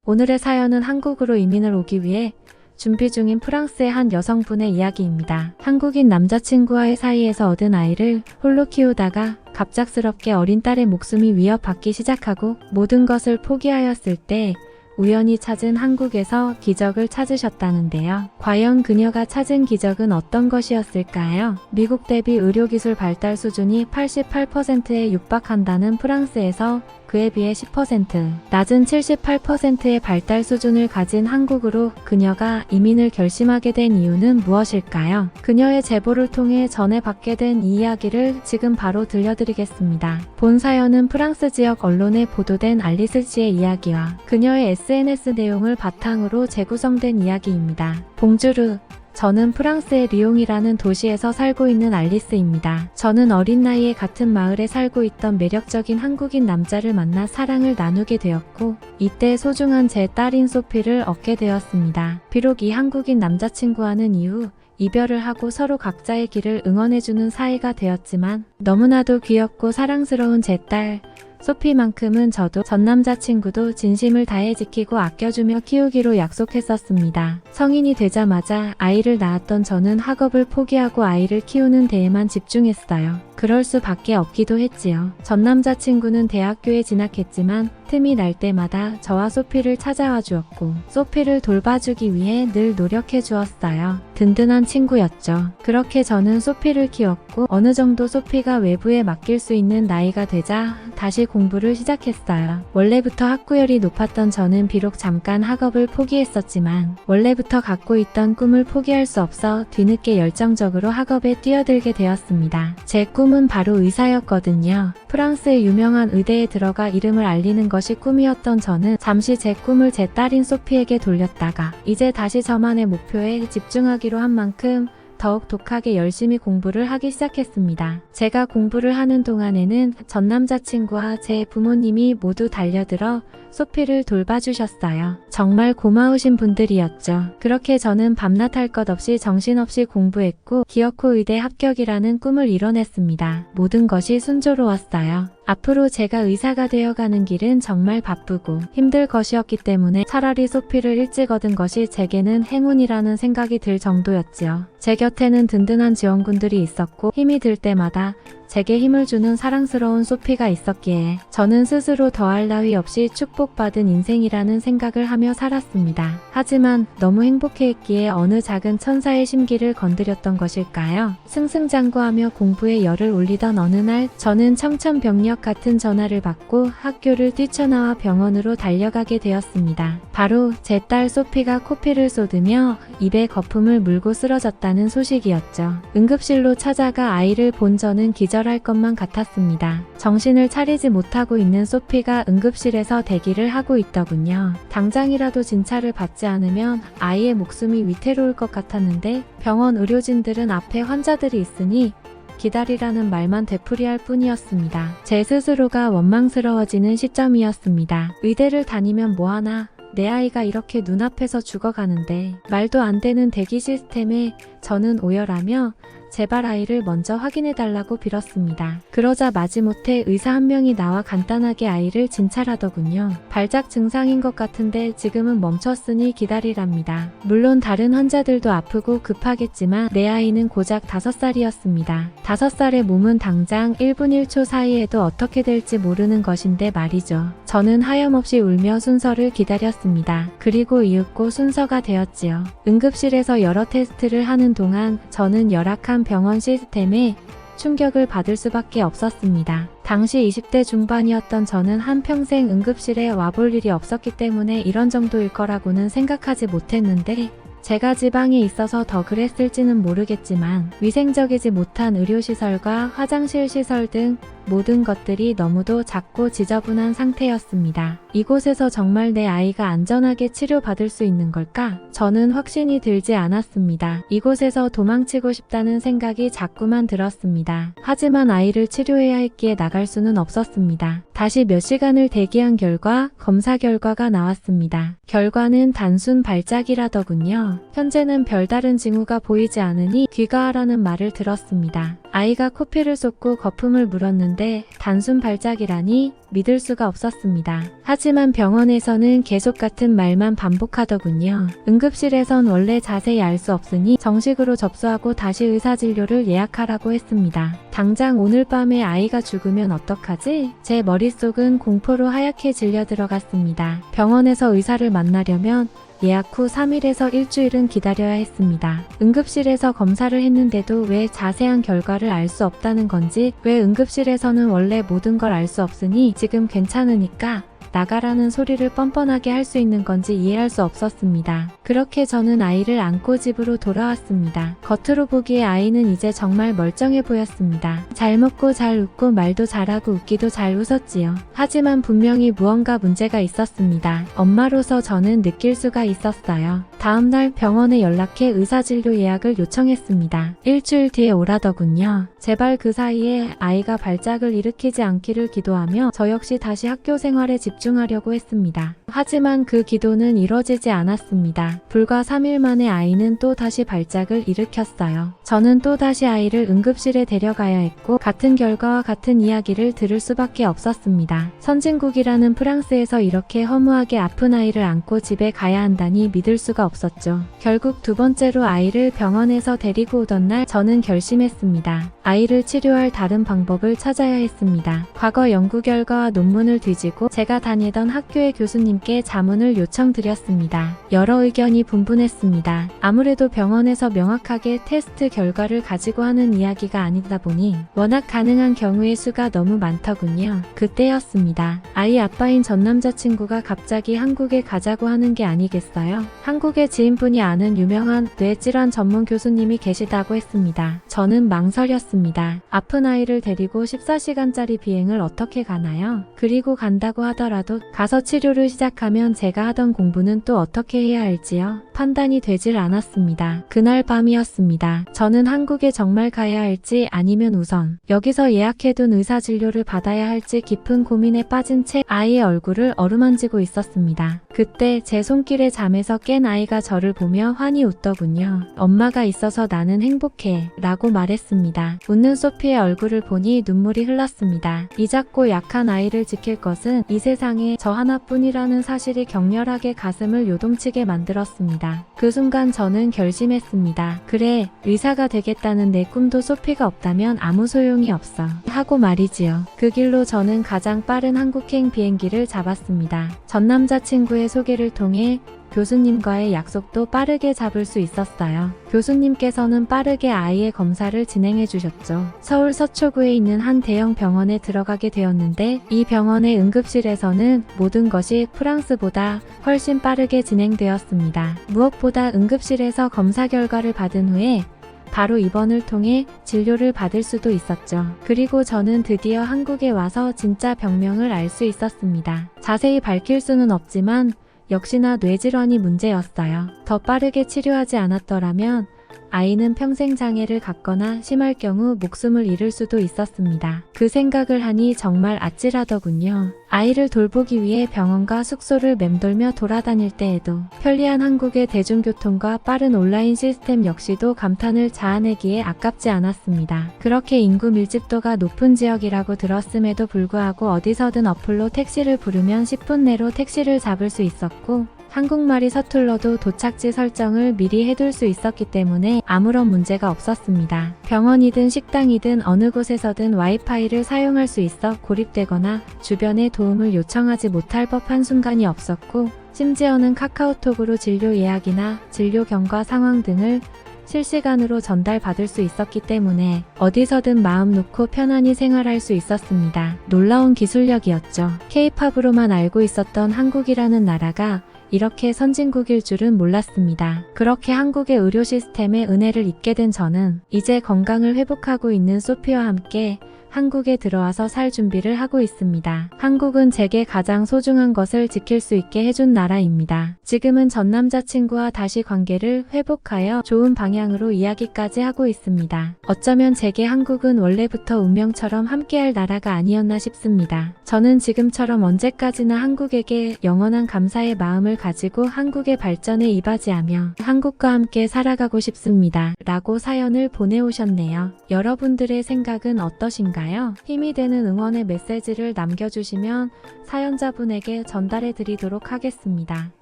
오늘의 사연은 한국으로 이민을 오기 위해 준비 중인 프랑스의 한 여성분의 이야기입니다. 한국인 남자친구와의 사이에서 얻은 아이를 홀로 키우다가 갑작스럽게 어린 딸의 목숨이 위협받기 시작하고 모든 것을 포기하였을 때 우연히 찾은 한국에서 기적을 찾으셨다는데요. 과연 그녀가 찾은 기적은 어떤 것이었을까요? 미국 대비 의료기술 발달 수준이 88%에 육박한다는 프랑스에서 그에 비해 10%, 낮은 78%의 발달 수준을 가진 한국으로 그녀가 이민을 결심하게 된 이유는 무엇일까요? 그녀의 제보를 통해 전해받게 된 이 이야기를 지금 바로 들려드리겠습니다. 본 사연은 프랑스 지역 언론에 보도된 알리스 씨의 이야기와 그녀의 SNS 내용을 바탕으로 재구성된 이야기입니다. 봉주르, 저는 프랑스의 리옹이라는 도시에서 살고 있는 알리스입니다. 저는 어린 나이에 같은 마을에 살고 있던 매력적인 한국인 남자를 만나 사랑을 나누게 되었고 이때 소중한 제 딸인 소피를 얻게 되었습니다. 비록 이 한국인 남자친구와는 이후 이별을 하고 서로 각자의 길을 응원해주는 사이가 되었지만 너무나도 귀엽고 사랑스러운 제 딸 소피만큼은 저도 전 남자친구도 진심을 다해 지키고 아껴주며 키우기로 약속했었습니다. 성인이 되자마자 아이를 낳았던 저는 학업을 포기하고 아이를 키우는 데에만 집중했어요. 그럴 수밖에 없기도 했지요. 전 남자친구는 대학교에 진학했지만 틈이 날 때마다 저와 소피를 찾아와 주었고 소피를 돌봐주기 위해 늘 노력해 주었어요. 든든한 친구였죠. 그렇게 저는 소피를 키웠고 어느 정도 소피가 외부에 맡길 수 있는 나이가 되자 다시 공부를 시작했어요. 원래부터 학구열이 높았던 저는 비록 잠깐 학업을 포기했었지만 원래부터 갖고 있던 꿈을 포기할 수 없어 뒤늦게 열정적으로 학업에 뛰어들게 되었습니다. 제 꿈은 바로 의사였거든요. 프랑스의 유명한 의대에 들어가 이름을 알리는 것이 꿈이었던 저는 잠시 제 꿈을 제 딸인 소피에게 돌렸다가 이제 다시 저만의 목표에 집중하기로 한 만큼 더욱 독하게 열심히 공부를 하기 시작했습니다. 제가 공부를 하는 동안에는 전 남자친구와 제 부모님이 모두 달려들어 소피를 돌봐주셨어요. 정말 고마우신 분들이었죠. 그렇게 저는 밤낮 할 것 없이 정신없이 공부했고 기어코 의대 합격이라는 꿈을 이뤄냈습니다. 모든 것이 순조로웠어요. 앞으로 제가 의사가 되어가는 길은 정말 바쁘고 힘들 것이었기 때문에 차라리 소피를 일찍 얻은 것이 제게는 행운이라는 생각이 들 정도였지요. 제 곁에는 든든한 지원군들이 있었고 힘이 들 때마다 제게 힘을 주는 사랑스러운 소피가 있었기에 저는 스스로 더할 나위 없이 축복받은 인생이라는 생각을 하며 살았습니다. 하지만 너무 행복해했기에 어느 작은 천사의 심기를 건드렸던 것일까요? 승승장구하며 공부에 열을 올리던 어느 날 저는 청천벽력 같은 전화를 받고 학교를 뛰쳐나와 병원으로 달려가게 되었습니다. 바로 제 딸 소피가 코피를 쏟으며 입에 거품을 물고 쓰러졌다는 소식이었죠. 응급실로 찾아가 아이를 본 저는 기절할 것만 같았습니다. 정신을 차리지 못하고 있는 소피가 응급실에서 대기를 하고 있더군요. 당장이라도 진찰을 받지 않으면 아이의 목숨이 위태로울 것 같았는데 병원 의료진들은 앞에 환자들이 있으니 기다리라는 말만 되풀이할 뿐이었습니다. 제 스스로가 원망스러워지는 시점이었습니다. 의대를 다니면 뭐하나 내 아이가 이렇게 눈앞에서 죽어가는데 말도 안 되는 대기 시스템에 저는 오열하며 제발 아이를 먼저 확인해달라고 빌었습니다. 그러자 마지못해 의사 한 명이 나와 간단하게 아이를 진찰하더군요. 발작 증상인 것 같은데 지금은 멈췄으니 기다리랍니다. 물론 다른 환자들도 아프고 급하겠지만 내 아이는 고작 5살이었습니다. 5살의 몸은 당장 1분 1초 사이에도 어떻게 될지 모르는 것인데 말이죠. 저는 하염없이 울며 순서를 기다렸습니다. 그리고 이윽고 순서가 되었지요. 응급실에서 여러 테스트를 하는 동안 저는 열악한 병원 시스템에 충격을 받을 수밖에 없었습니다. 당시 20대 중반이었던 저는 한평생 응급실에 와볼 일이 없었기 때문에 이런 정도일 거라고는 생각하지 못했는데 제가 지방에 있어서 더 그랬을지는 모르겠지만 위생적이지 못한 의료시설과 화장실 시설 등 모든 것들이 너무도 작고 지저분한 상태였습니다. 이곳에서 정말 내 아이가 안전하게 치료받을 수 있는 걸까? 저는 확신이 들지 않았습니다. 이곳에서 도망치고 싶다는 생각이 자꾸만 들었습니다. 하지만 아이를 치료해야 했기에 나갈 수는 없었습니다. 다시 몇 시간을 대기한 결과 검사 결과가 나왔습니다. 결과는 단순 발작이라더군요. 현재는 별다른 징후가 보이지 않으니 귀가하라는 말을 들었습니다. 아이가 코피를 쏟고 거품을 물었는데 단순 발작이라니 믿을 수가 없었습니다. 하지만 병원에서는 계속 같은 말만 반복하더군요. 응급실에선 원래 자세히 알 수 없으니 정식으로 접수하고 다시 의사진료를 예약하라고 했습니다. 당장 오늘 밤에 아이가 죽으면 어떡하지? 제 머릿속은 공포로 하얗게 질려 들어갔습니다. 병원에서 의사를 만나려면 예약 후 3일에서 일주일은 기다려야 했습니다. 응급실에서 검사를 했는데도 왜 자세한 결과를 알 수 없다는 건지, 왜 응급실에서는 원래 모든 걸 알 수 없으니 지금 괜찮으니까 나가라는 소리를 뻔뻔하게 할 수 있는 건지 이해할 수 없었습니다. 그렇게 저는 아이를 안고 집으로 돌아왔습니다. 겉으로 보기에 아이는 이제 정말 멀쩡해 보였습니다. 잘 먹고 잘 웃고 말도 잘하고 웃기도 잘 웃었지요. 하지만 분명히 무언가 문제가 있었습니다. 엄마로서 저는 느낄 수가 있었어요. 다음날 병원에 연락해 의사진료 예약을 요청했습니다. 일주일 뒤에 오라더군요. 제발 그 사이에 아이가 발작을 일으키지 않기를 기도하며 저 역시 다시 학교 생활에 집중하려고 했습니다. 하지만 그 기도는 이뤄지지 않았습니다. 불과 3일 만에 아이는 또 다시 발작을 일으켰어요. 저는 또 다시 아이를 응급실에 데려가야 했고 같은 결과와 같은 이야기를 들을 수밖에 없었습니다. 선진국이라는 프랑스에서 이렇게 허무하게 아픈 아이를 안고 집에 가야 한다니 믿을 수가 없었죠. 결국 두 번째로 아이를 병원에서 데리고 오던 날 저는 결심했습니다. 아이를 치료할 다른 방법을 찾아야 했습니다. 과거 연구 결과와 논문을 뒤지고 제가 다니던 학교의 교수님께 자문을 요청드렸습니다. 여러 의견이 분분했습니다. 아무래도 병원에서 명확하게 테스트 결과를 가지고 하는 이야기가 아니다 보니 워낙 가능한 경우의 수가 너무 많더군요. 그때였습니다. 아이 아빠인 전 남자친구가 갑자기 한국에 가자고 하는 게 아니겠어요? 한국에 지인분이 아는 유명한 뇌질환 전문 교수님이 계시다고 했습니다. 저는 망설였습니다. 아픈 아이를 데리고 14시간짜리 비행을 어떻게 가나요? 그리고 간다고 하더라도 가서 치료를 시작하면 제가 하던 공부는 또 어떻게 해야 할지요? 판단이 되질 않았습니다. 그날 밤이었습니다. 저는 한국에 정말 가야 할지 아니면 우선 여기서 예약해둔 의사진료를 받아야 할지 깊은 고민에 빠진 채 아이의 얼굴을 어루만지고 있었습니다. 그때 제 손길에 잠에서 깬 아이가 저를 보며 환히 웃더군요. 엄마가 있어서 나는 행복해 라고 말했습니다. 웃는 소피의 얼굴을 보니 눈물이 흘렀습니다. 이 작고 약한 아이를 지킬 것은 이 세상에 저 하나뿐이라는 사실이 격렬하게 가슴을 요동치게 만들었습니다. 그 순간 저는 결심했습니다. 그래, 의사가 되겠다는 내 꿈도 소피가 없다면 아무 소용이 없어 하고 말이지요. 그 길로 저는 가장 빠른 한국행 비행기를 잡았습니다. 전 남자친구의 소개를 통해 교수님과의 약속도 빠르게 잡을 수 있었어요. 교수님께서는 빠르게 아이의 검사를 진행해 주셨죠. 서울 서초구에 있는 한 대형 병원에 들어가게 되었는데 이 병원의 응급실에서는 모든 것이 프랑스보다 훨씬 빠르게 진행되었습니다. 무엇보다 응급실에서 검사 결과를 받은 후에 바로 입원을 통해 진료를 받을 수도 있었죠. 그리고 저는 드디어 한국에 와서 진짜 병명을 알 수 있었습니다. 자세히 밝힐 수는 없지만 역시나 뇌질환이 문제였어요. 더 빠르게 치료하지 않았더라면 아이는 평생 장애를 갖거나 심할 경우 목숨을 잃을 수도 있었습니다. 그 생각을 하니 정말 아찔하더군요. 아이를 돌보기 위해 병원과 숙소를 맴돌며 돌아다닐 때에도 편리한 한국의 대중교통과 빠른 온라인 시스템 역시도 감탄을 자아내기에 아깝지 않았습니다. 그렇게 인구 밀집도가 높은 지역이라고 들었음에도 불구하고 어디서든 어플로 택시를 부르면 10분 내로 택시를 잡을 수 있었고 한국말이 서툴러도 도착지 설정을 미리 해둘 수 있었기 때문에 아무런 문제가 없었습니다. 병원이든 식당이든 어느 곳에서든 와이파이를 사용할 수 있어 고립되거나 주변에 도움을 요청하지 못할 법한 순간이 없었고 심지어는 카카오톡으로 진료 예약이나 진료 경과 상황 등을 실시간으로 전달받을 수 있었기 때문에 어디서든 마음 놓고 편안히 생활할 수 있었습니다. 놀라운 기술력이었죠. K-팝으로만 알고 있었던 한국이라는 나라가 이렇게 선진국일 줄은 몰랐습니다. 그렇게 한국의 의료 시스템의 은혜를 잊게 된 저는 이제 건강을 회복하고 있는 소피와 함께 한국에 들어와서 살 준비를 하고 있습니다. 한국은 제게 가장 소중한 것을 지킬 수 있게 해준 나라입니다. 지금은 전 남자친구와 다시 관계를 회복하여 좋은 방향으로 이야기까지 하고 있습니다. 어쩌면 제게 한국은 원래부터 운명처럼 함께할 나라가 아니었나 싶습니다. 저는 지금처럼 언제까지나 한국에게 영원한 감사의 마음을 가지고 한국의 발전에 이바지하며 한국과 함께 살아가고 싶습니다. 라고 사연을 보내오셨네요. 여러분들의 생각은 어떠신가요? 힘이 되는 응원의 메시지를 남겨주시면 사연자분에게 전달해 드리도록 하겠습니다.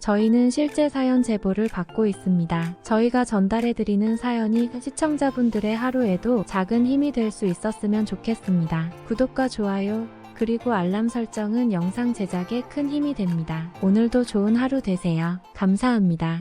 저희는 실제 사연 제보를 받고 있습니다. 저희가 전달해 드리는 사연이 시청자분들의 하루에도 작은 힘이 될 수 있었으면 좋겠습니다. 구독과 좋아요 그리고 알람 설정은 영상 제작에 큰 힘이 됩니다. 오늘도 좋은 하루 되세요. 감사합니다.